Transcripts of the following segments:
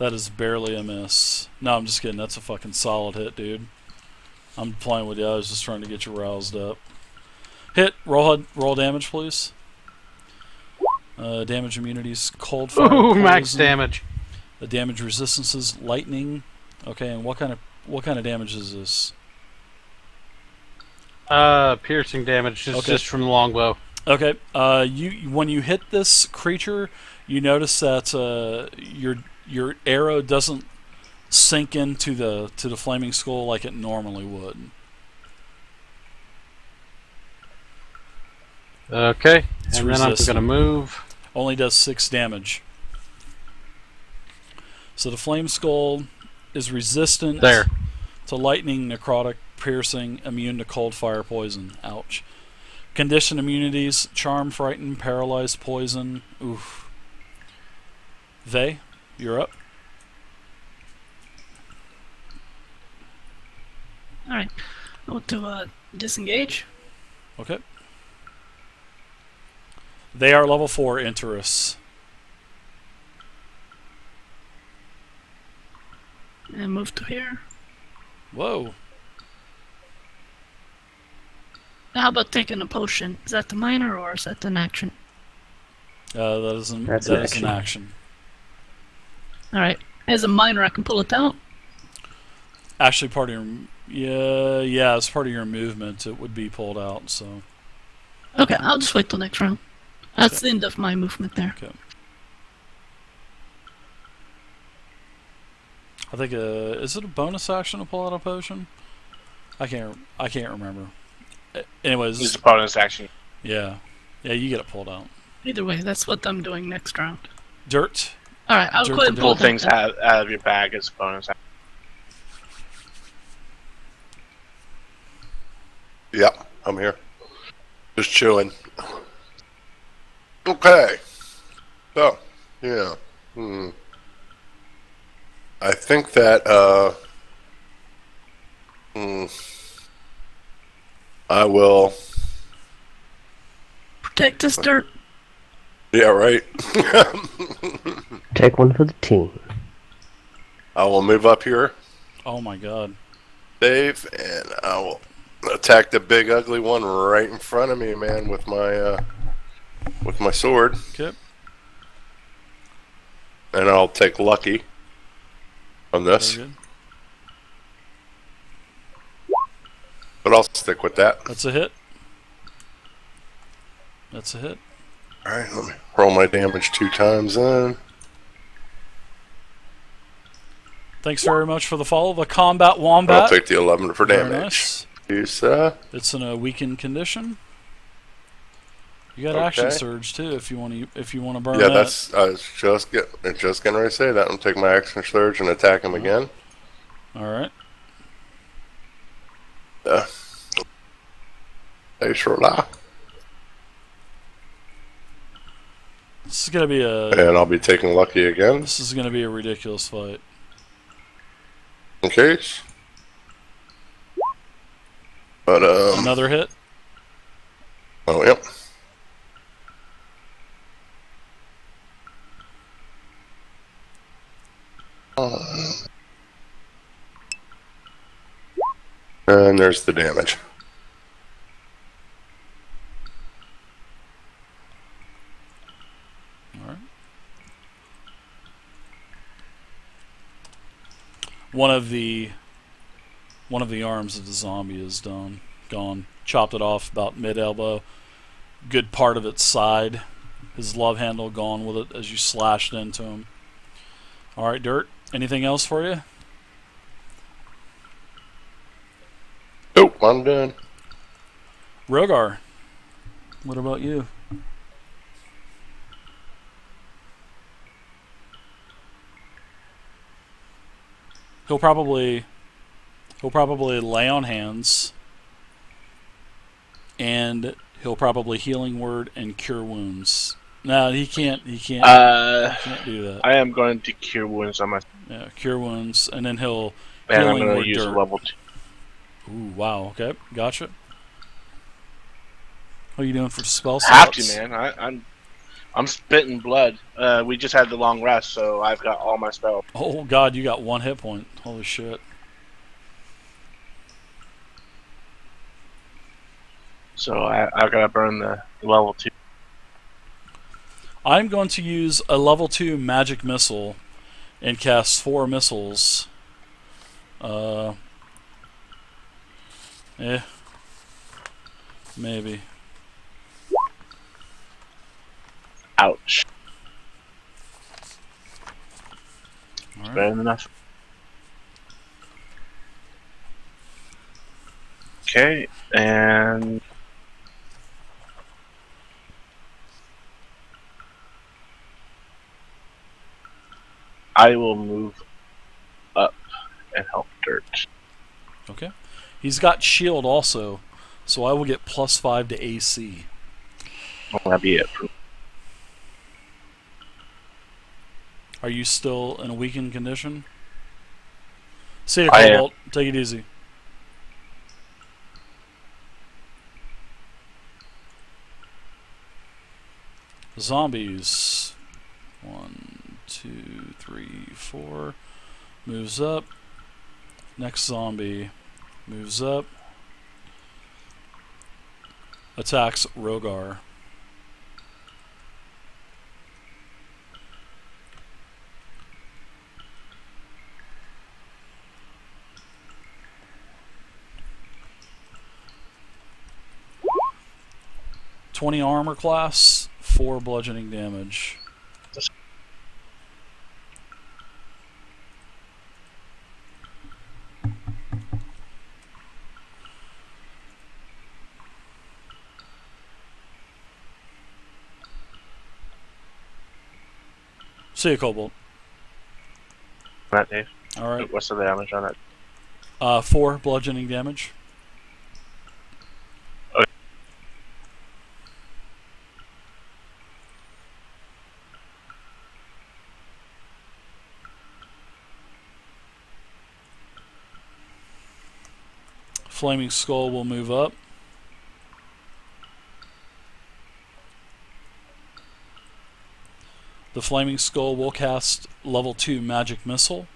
That is barely a miss. No, I'm just kidding. That's a fucking solid hit, dude. I'm playing with you. I was just trying to get you roused up. Hit. Roll damage, please. Damage immunities, cold fire, Ooh, poison. max damage. The damage resistances, lightning. Okay, and what kind of damage is this? Piercing damage, just from the longbow. Okay. When you hit this creature, you notice that your arrow doesn't sink into the flaming skull like it normally would. Okay, It's and resistant. then I'm gonna move. Only does 6 damage. So the flame skull is resistant to lightning, necrotic, piercing, immune to cold, fire, poison. Ouch. Condition immunities: charm, frighten, paralyzed, poison. Oof. Vey, you're up. Alright. I want to disengage. Okay. They are level 4 Interus. And move to here. Whoa. Now how about taking a potion? Is that the minor or is that an action? That is an action. Alright. As a minor I can pull it out. Actually, part of your yeah, as part of your movement, it would be pulled out. So. Okay, I'll just wait till next round. That's the end of my movement there. Okay. I think is it a bonus action to pull out a potion? I can't remember. Anyways, It's a bonus action. Yeah, you get it pulled out. Either way, that's what I'm doing next round. Dirt. Alright, I'll go ahead and Pull pull things out of your bag as a bonus action. Yep, I'm here. Just chilling. Okay. So, yeah. I think that, I will... Protect this dirt. Yeah, right. Take one for the team. I will move up here, Oh my god. Dave, and I will attack the big ugly one right in front of me, man, with my sword. Okay. And I'll take lucky on this. Very good. But I'll stick with that. That's a hit. That's a hit. Alright, let me roll my damage 2 times then. Thanks very much for the follow. The combat wombat. I'll take the 11 for Very damage. nice. Use, It's in a weakened condition. You got action Okay. surge too if you want to burn yeah, that. that's. I was just getting ready to say that. I'm take my action surge and attack him again. All right. Hey, sure lie. This is gonna be a. And I'll be taking lucky again. This is gonna be a ridiculous fight. In case. But Another hit. Oh yep. And there's the damage. All right. One of the arms of the zombie is gone. Chopped it off about mid-elbow. Good part of its side. His love handle gone with it as you slashed into him. All right, Dirt. Anything else for you? Oh, I'm done. Rogar. What about you? He'll probably lay on hands, and he'll probably healing word and cure wounds. No, he can't. He can't do that. I am going to cure wounds on my. Yeah, cure wounds, and then he'll And I'm healing going word to use a dirt. level 2. Ooh, wow. Okay, gotcha. What are you doing for spell Have to, slots? man. I'm spitting blood. We just had the long rest, so I've got all my spells. Oh god, you got 1 hit point. Holy shit. So I've got to burn the level 2. I'm going to use a level 2 magic missile and cast 4 missiles. Maybe. Ouch. Alright. Better than enough. Okay, and I will move up and help Dirt. Okay. He's got shield also, so I will get +5 to AC. That'll be it. Are you still in a weakened condition? See you, I am. Cobalt. Take it easy. Zombies. 1, 2, 3, 4. Moves up. Next zombie moves up. Attacks Rogar. (20 armor class, 4 bludgeoning damage. See you, Cobalt. That Dave. Alright. What's the damage on it? 4 bludgeoning damage. Okay. Flaming Skull will move up. The Flaming Skull will cast level 2 magic missile.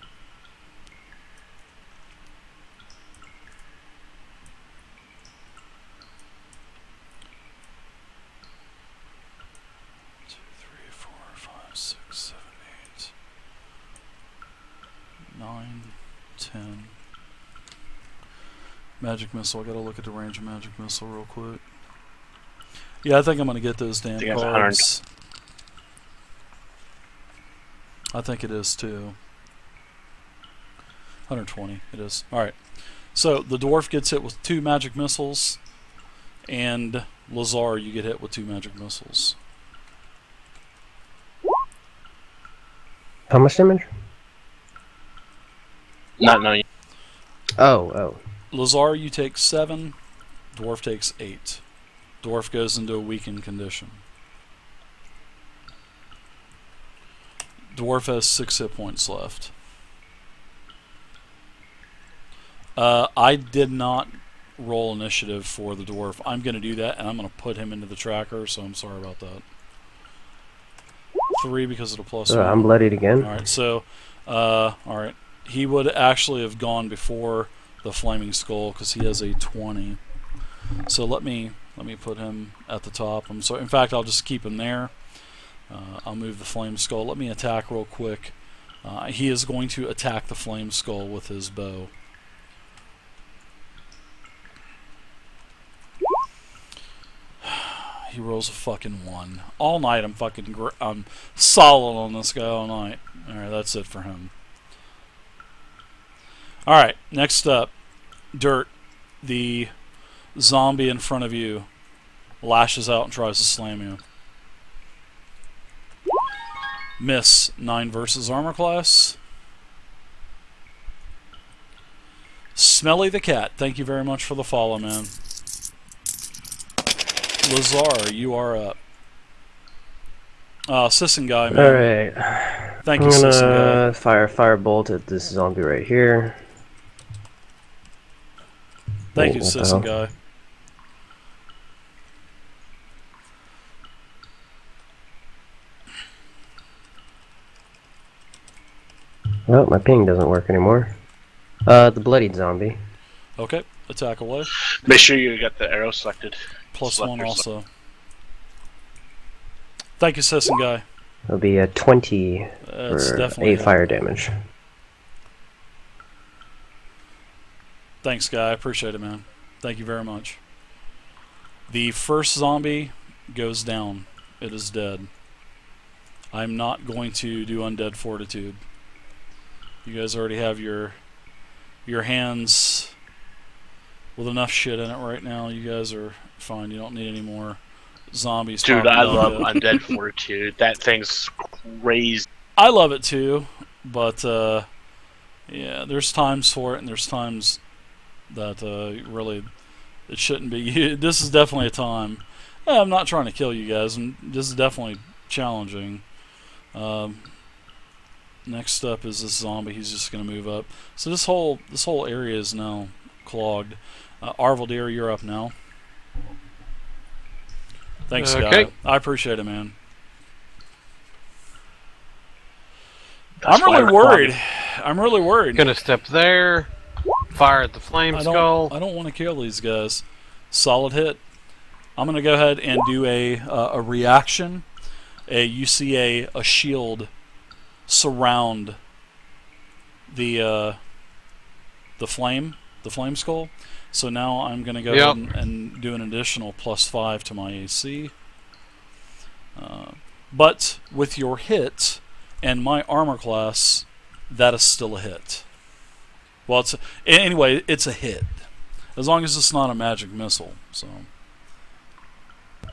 Two, 3, 4, 5, 6, 7, 8, 9, 10. Magic missile. I gotta look at the range of magic missile real quick. Yeah, I think I'm gonna get those damn think it's cards. I think it is too. 120. It is. Alright. So the dwarf gets hit with 2 magic missiles, and Lazar, you get hit with 2 magic missiles. How much damage? Not knowing. Oh. Lazar, you take 7. Dwarf takes 8. Dwarf goes into a weakened condition. Dwarf has 6 hit points left. I did not roll initiative for the dwarf. I'm going to do that, and I'm going to put him into the tracker, so I'm sorry about that. 3 because of the +1. I'm bloodied again. Alright, so, alright. He would actually have gone before the Flaming Skull, because he has a 20. So let me put him at the top. I'm sorry. In fact, I'll just keep him there. I'll move the Flame Skull. Let me attack real quick. He is going to attack the Flame Skull with his bow. He rolls a fucking 1. All night I'm solid on this guy all night. Alright, that's it for him. Alright, next up. Dirt. The zombie in front of you lashes out and tries to slam you. Miss. 9 versus armor class. Smelly the Cat, thank you very much for the follow, man. Lazar, you are up. Sisson guy, man. Alright. Thank you, I'm Sisson guy. gonna fire firebolt at this zombie right here. Thank you, What the Sisson hell? guy. Oh, my ping doesn't work anymore. The bloodied zombie. Okay, attack away. Make sure you got the arrow selected. Plus Select 1 your also. Thank you, Sisson guy. It'll be a 20 That's for definitely 8 fire damage. Thanks, guy. I appreciate it, man. Thank you very much. The first zombie goes down. It is dead. I'm not going to do Undead Fortitude. You guys already have your hands with enough shit in it right now. You guys are fine. You don't need any more zombies. Dude, popping I up love yet. Undead Fortitude. That thing's crazy. I love it too, but yeah, there's times for it, and there's times that really it shouldn't be. This is definitely a time. I'm not trying to kill you guys, and this is definitely challenging. Next up is this zombie. He's just going to move up. So this whole area is now clogged. Arveldir, you're up now. Thanks, Okay. guy. I appreciate it, man. That's I'm why really we're worried. clogged. I'm really worried. Gonna step there. Fire at the flame I skull. don't want to kill these guys. Solid hit. I'm gonna go ahead and do a reaction. You see a shield surround the flame skull. So now I'm gonna go ahead and do an additional +5 to my AC. But with your hit and my armor class, that is still a hit. Well, anyway, it's a hit. As long as it's not a magic missile. So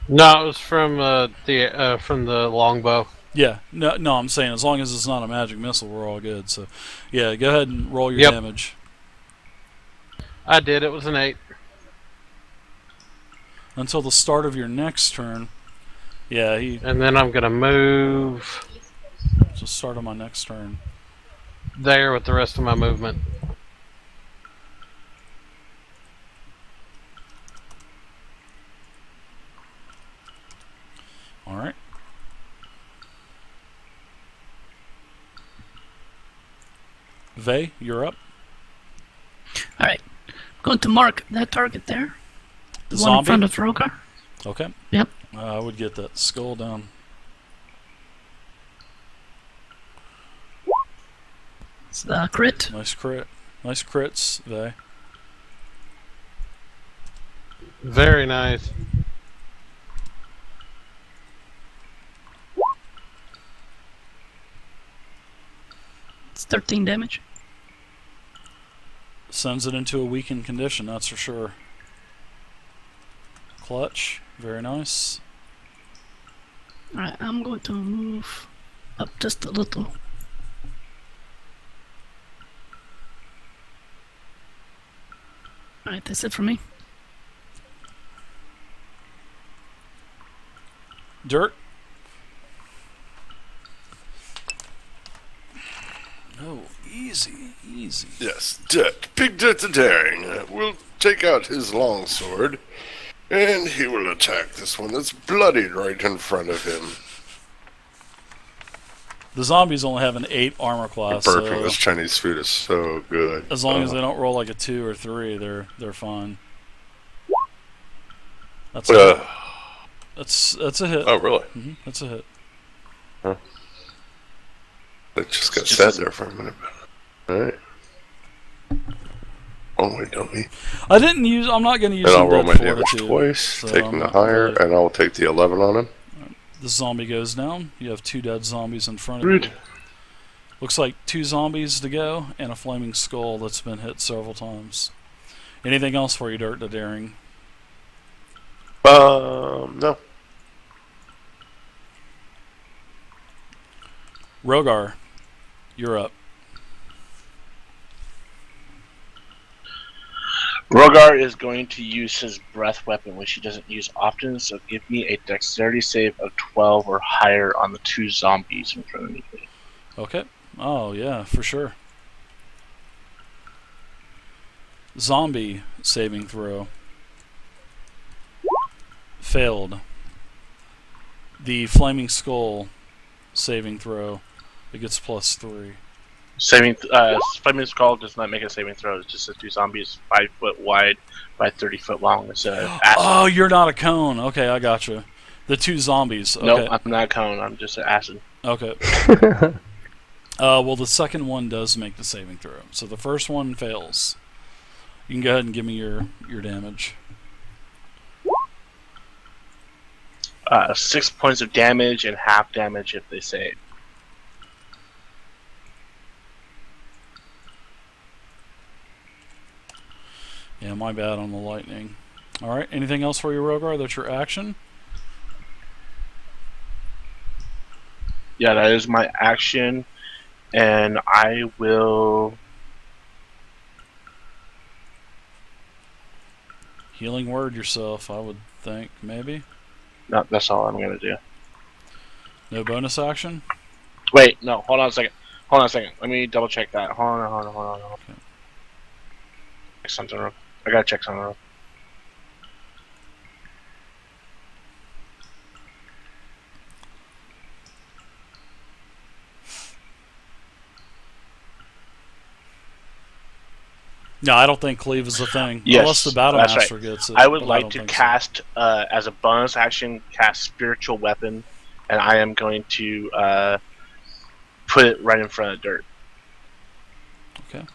No, it was from the longbow. yeah, no, I'm saying as long as it's not a magic missile, we're all good. So yeah, go ahead and roll your damage. I did. It was an 8. Until the start of your next turn. Yeah, And then I'm gonna move just start of my next turn. there with the rest of my movement. All right. Vey, you're up. Alright. Going to mark that target there. The one Zombie? in front of Rogar. Okay. Yep. I would get that skull down. It's the crit. Nice crit. Nice crits, Vey. Very nice. It's 13 damage. Sends it into a weakened condition, that's for sure. Clutch. Very nice. Alright, I'm going to move up just a little. Alright, that's it for me. Dirt. Oh, easy, easy. Yes, Dirt. Big Dirt the Daring will take out his longsword, and he will attack this one that's bloodied right in front of him. The zombies only have an 8 armor class, Burping so this Chinese food is so good. as long as they don't roll like a 2 or 3, they're fine. That's a hit. That's a hit. Oh, really? That's a hit. It just got sad there for a minute. Alright. Oh, wait, don't we? I didn't use. I'm not going to use. And I'll roll my Undead damage Fortitude, twice, so taking I'm the not higher, gonna- and I'll take the 11 on him. The zombie goes down. You have 2 dead zombies in front of Rude. you. Looks like 2 zombies to go and a flaming skull that's been hit several times. Anything else for you, Dirt the Daring? No. Rogar, you're up. Rogar is going to use his breath weapon, which he doesn't use often, so give me a dexterity save of 12 or higher on the 2 zombies in front of me. Okay. Oh, yeah, for sure. Zombie saving throw. Failed. The flaming skull saving throw. It gets +3. Flaming Skull does not make a saving throw. It's just the 2 zombies 5 foot wide by 30 foot long. It's a acid. Oh, you're not a cone. Okay, I gotcha. The 2 zombies. Okay. Nope, I'm not a cone. I'm just an acid. Okay. Well, the second one does make the saving throw. So the first one fails. You can go ahead and give me your damage. 6 points of damage and half damage if they save. Yeah, my bad on the lightning. Alright, anything else for you, Rogar? That's your action? Yeah, that is my action. And I will... Healing word yourself, I would think, maybe? No, that's all I'm going to do. No bonus action? Wait, no, hold on a second. Let me double check that. Hold on. Okay. Check something real. I gotta check something real. No, I don't think cleave is a thing. Yes, Unless the battle that's master right. gets it. I would but like don't to think so. cast, as a bonus action, cast Spiritual Weapon, and I am going to put it right in front of dirt. Okay.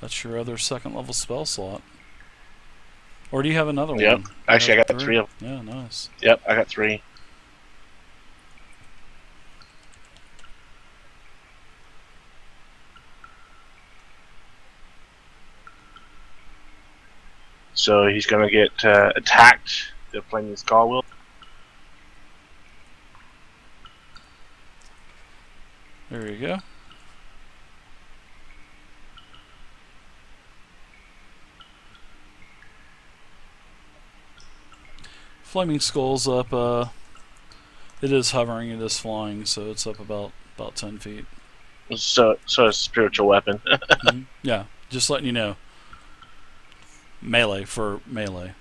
That's your other second level spell slot. Or do you have another Yep. one? Actually, I got 3 of them. Yeah, nice. Yep, I got 3. So he's gonna get attacked. The Flaming Skull will. There you go. Flaming Skull's up, it is hovering, it is flying, so it's up about 10 feet. So it's a spiritual weapon. Mhm. Yeah, just letting you know. Melee for melee.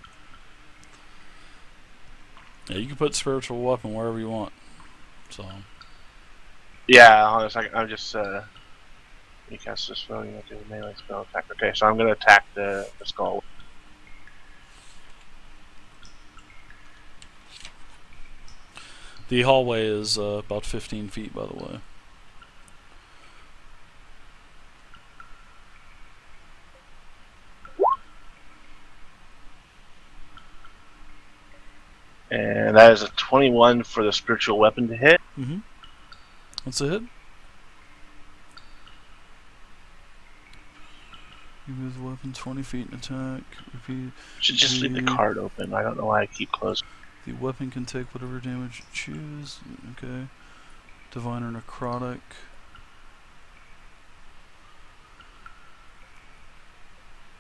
Yeah, you can put spiritual weapon wherever you want. So Yeah, hold on a second. I'm just you cast this spell, you want to do a melee spell attack. Okay, so I'm gonna attack the skull. the hallway is about 15 feet, by the way. And that is a 21 for the spiritual weapon to hit. Mm-hmm. That's a hit. You move the weapon 20 feet and attack. Repeat. Should just leave the card open. I don't know why I keep closing. The weapon can take whatever damage you choose. Okay. Divine or necrotic.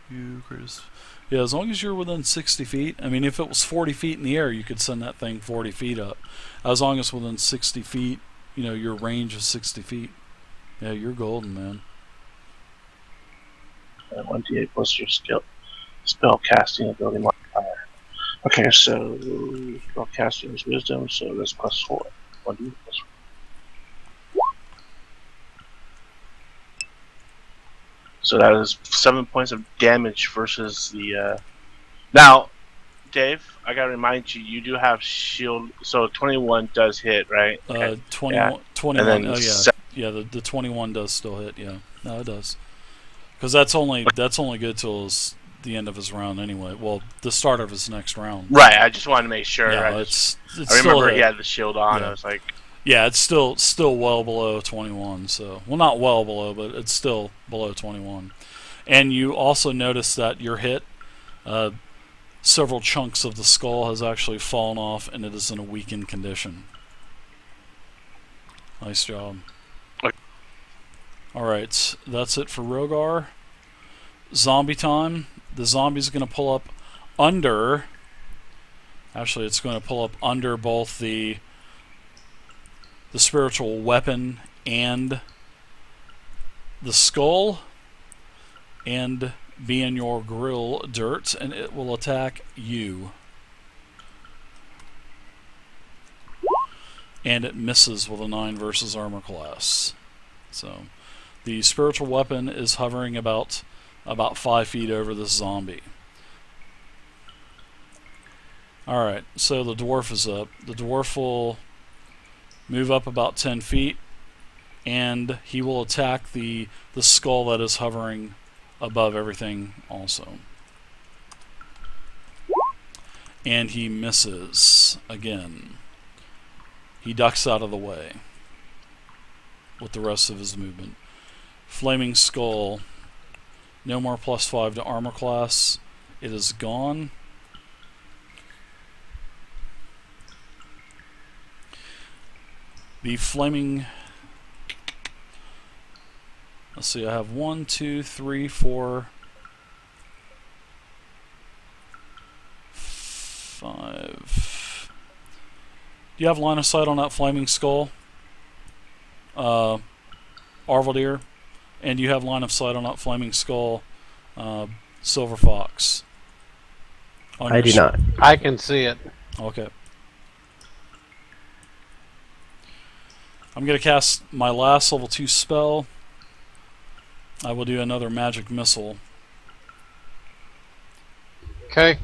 You greatest. Yeah, as long as you're within 60 feet. I mean, if it was 40 feet in the air, you could send that thing 40 feet up. As long as within 60 feet, you know, your range is 60 feet. Yeah, you're golden, man. 1d8 plus your spell casting ability modifier. Okay, so spell casting is wisdom, so that's plus 4. 1d8 plus 4. So that is 7 points of damage versus the. Now, Dave, I gotta remind you, you do have shield. So 21 does hit, right? Okay. 21. Yeah. 21. And then Oh yeah, yeah. The 21 does still hit. Yeah, no, it does. Because that's only good till the end of his round anyway. Well, the start of his next round. Right. I just wanted to make sure. Yeah, I it's remember still he had the shield on. Yeah. I was like, yeah, it's still well below 21. So, well, not well below, but it's still below 21. And you also notice that your hit, several chunks of the skull has actually fallen off, and it is in a weakened condition. Nice job. Okay. All right, that's it for Rogar. Zombie time. The zombie's going to pull up under. Actually, it's going to pull up under both the spiritual weapon and the skull, and be in your grill dirt, and it will attack you. and it misses with a 9 versus armor class. So the spiritual weapon is hovering about 5 feet over this zombie. Alright, so the dwarf is up. The dwarf will move up about 10 feet, and he will attack the skull that is hovering above everything also. And he misses again. He ducks out of the way with the rest of his movement. Flaming Skull, no more +5 to armor class. It is gone. The flaming... Let's see, I have 1, 2, 3, 4, 5. Do you have line of sight on that flaming skull, Arveldir? And do you have line of sight on that flaming skull, Silver Fox? I do not. I can see it. Okay. I'm going to cast my last level 2 spell. I will do another magic missile. Okay.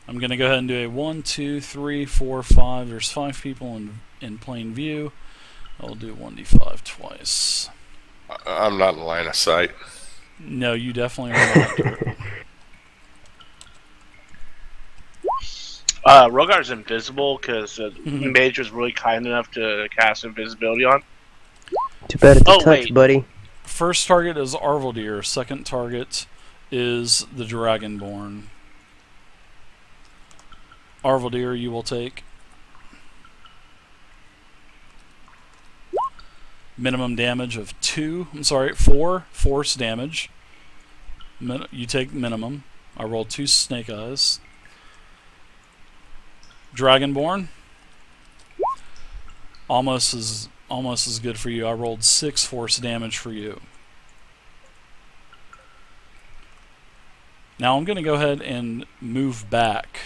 I'm going to go ahead and do a 1, 2, 3, 4, 5. There's 5 people in plain view. I'll do 1d5 twice. I'm not in line of sight. No, you definitely are not. Rogar's invisible because the mage was really kind enough to cast invisibility on. Too bad it's a Oh, touch, wait. buddy. First target is Arveldir. Second target is the Dragonborn. Arveldir, you will take minimum damage of 4 force damage. You take minimum. I rolled 2 snake eyes. Dragonborn, almost as good for you. I rolled 6 force damage for you. Now I'm going to go ahead and move back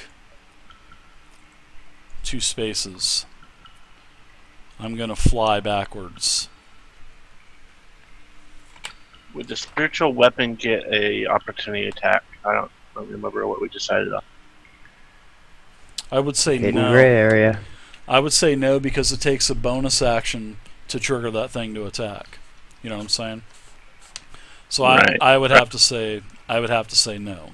2 spaces. I'm going to fly backwards. Would the spiritual weapon get a opportunity attack? I don't remember what we decided on. I would say Hidden no. gray area. I would say no because it takes a bonus action to trigger that thing to attack. You know what I'm saying? So Right. I would have to say no.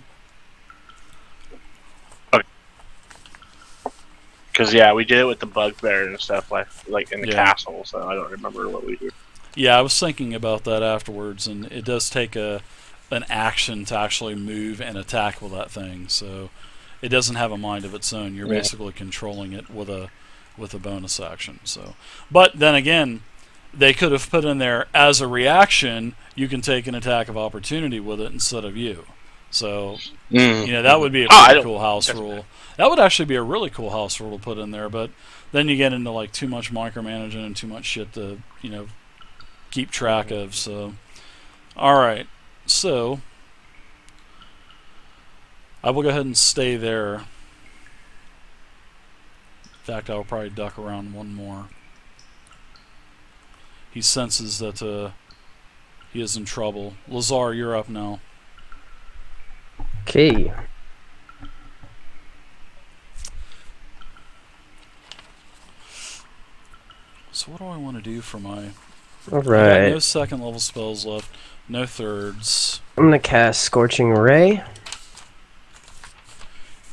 Because yeah, we did it with the bugbear and stuff like in the Yeah. castle. So I don't remember what we did. Yeah, I was thinking about that afterwards, and it does take an action to actually move and attack with that thing. So it doesn't have a mind of its own. You're Yeah. basically controlling it with a bonus action. So, but then again, they could have put in there as a reaction. You can take an attack of opportunity with it instead of you. So that would be a pretty cool house rule. That would actually be a really cool house rule to put in there. But then you get into like too much micromanaging and too much shit to keep track of. So, all right. So I will go ahead and stay there. In fact, I will probably duck around one more. He senses that he is in trouble. Lazar, you're up now. Okay. So what do I want to do for my... All I got right. no second level spells left. No thirds. I'm gonna cast Scorching Ray.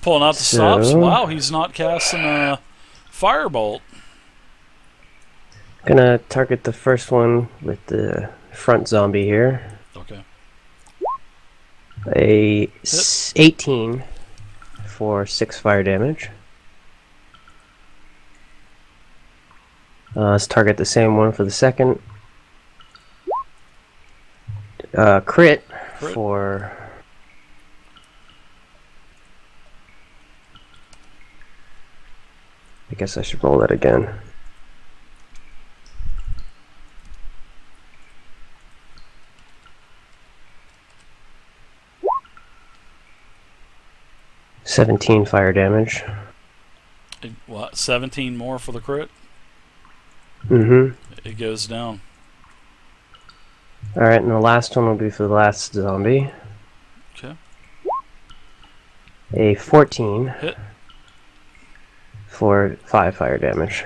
Pulling out the stops. So- Wow, he's not casting a Firebolt. Gonna target the first one with the front zombie here. Okay. 18 for 6 fire damage. Let's target the same one for the second. Crit for... I guess I should roll that again. ...17 fire damage. What? 17 more for the crit. Mm-hmm. It goes down. Alright, and the last one will be for the last zombie. Okay. A 14 Hit. for 5 fire damage.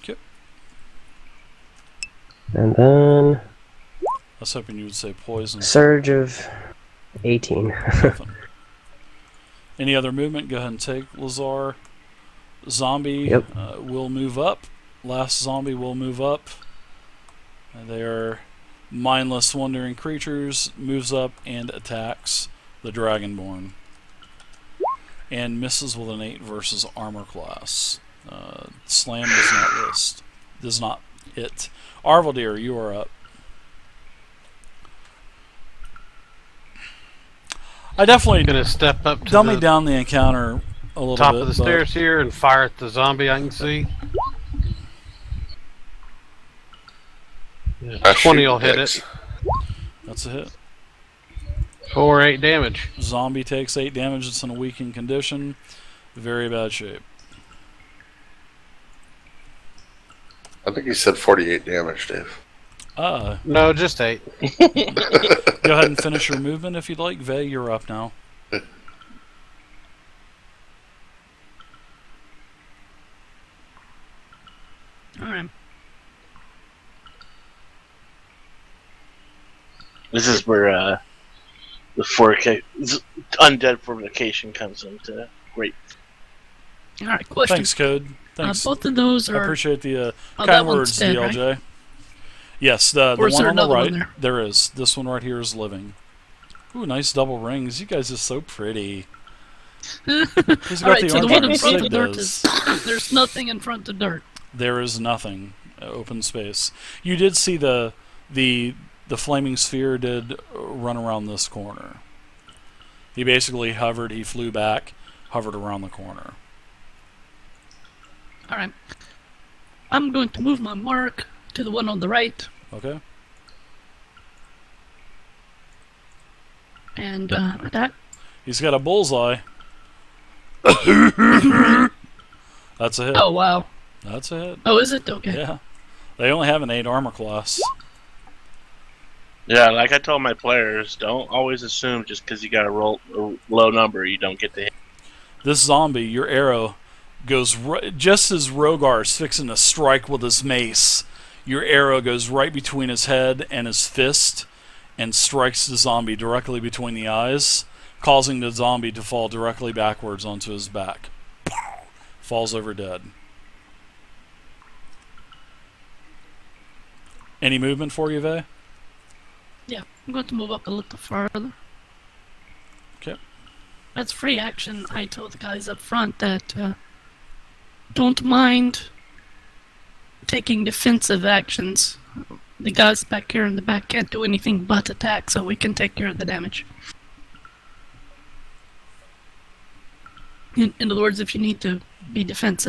Okay. And then I was hoping you would say poison. surge of 18. Nothing. Any other movement? Go ahead and take Lazar. Zombie Yep. will move up. Last zombie will move up. They are mindless, wandering creatures. Moves up and attacks the Dragonborn. And misses with an 8 versus armor class. Slam does not list. Does not hit. Arveldir, you are up. I definitely Gonna step up to dummy the down the encounter a little top bit. of the but stairs here and fire at the zombie I can see. Yeah, I 20 shoot will hit Dex. it. That's a hit. 4 8 damage. Zombie takes 8 damage. It's in a weakened condition. Very bad shape. I think he said 48 damage, Dave. No, just 8. Go ahead and finish your movement if you'd like. Vey, you're up now. Alright. This is where the undead fornication comes into great. Alright, question. Thanks, Code. Thanks. Both of those I are. appreciate the Oh, kind that one's words, dead, DLJ. right? Yes, the Or is one there on the another right, one there is. This one right here is living. Ooh, nice double rings. You guys are so pretty. Who's got Alright, so the one in orange front one? of dirt Does. is. There's nothing in front of dirt. There is nothing. Open space. You did see the flaming sphere did run around this corner. He basically hovered, he flew back, hovered around the corner. Alright. I'm going to move my mark to the one on the right Okay? and attack. He's got a bullseye. That's a hit. Oh, wow. That's a hit. Oh, is it? Okay. Yeah. They only have an 8 armor class. Yeah, like I told my players, don't always assume just because you got a low number, you don't get to hit. This zombie, your arrow, goes just as Rogar's fixing to strike with his mace. Your arrow goes right between his head and his fist and strikes the zombie directly between the eyes, causing the zombie to fall directly backwards onto his back. Falls over dead. Any movement for you, Vey? Yeah, I'm going to move up a little farther. Okay. That's free action. I told the guys up front that don't mind taking defensive actions. The guys back here in the back can't do anything but attack, so we can take care of the damage. In other words, if you need to be defensive,